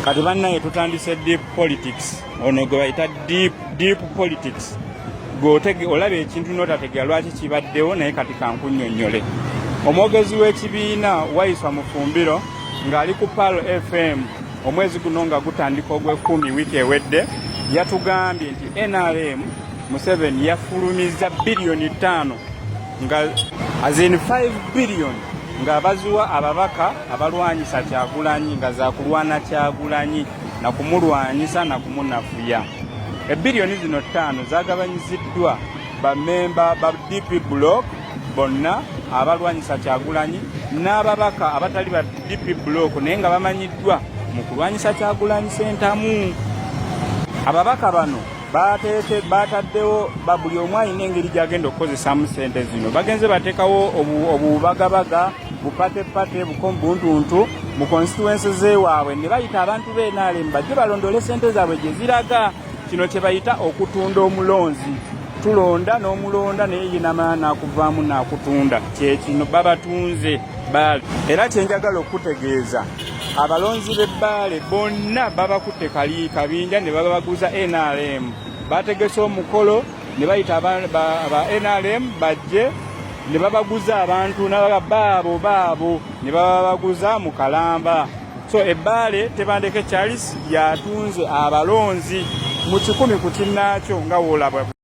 kati bannaye tutandise deep politics ono gwe bayita deep politics olaba ekintu n'otategera lwaki kibaddewo naye kati kankunnyonnyole. Omwogezi w'ekibiina Waiswa Mufumbiro ng'ali ku Palo FM omwezi guno nga gutandika ogw'ekumi wiiki ewedde yatugambye nti NRM Museveni yafulumiza biliyoni 5 nga azin 5 biliyoni nga baziwa ababaka abalwanyisa Kyagulanyi nga za kulwana Kyagulanyi na kumulwanyisa na kumunafuya. Ebiliyoni zino 5 zagabanyiziddwa bamemba ba DP Block bonna abalwanyisa Kyagulanyi n'ababaka abatali ba DP Block naye nga bamanyiddwa mu kulwanyisa Kyagulanyi sentamu. Ababaka bano bataddewo buli omu alina engeri gy'agenda okukozesamu ssente zino. Bagenze bateekawo obubagabaga bupatepate bukombuntuntu mu constituency zeewaabwe ne bayita abantu b'NRM bajje balondole ssente zaabwe gye ziraga. Kino kye bayita okutunda omulonzi. Tulonda n'omulonda naye ye n'amaana akuvaamu n'akutunda. Kyekino babatunze Baale. Era kyenjagala okutegeeza abalonzi b'Ebbaale bonna babakutte kabinja ne babaguza NRM. Bategese omukolo ne bayita ba NRM bajje ne babaguza abantu baabo ne babaguza mu Kalamba. So Ebbaale Tebandeke Charles yatunze abalonzi mu 10 ku kinnaakyo nga woolaba.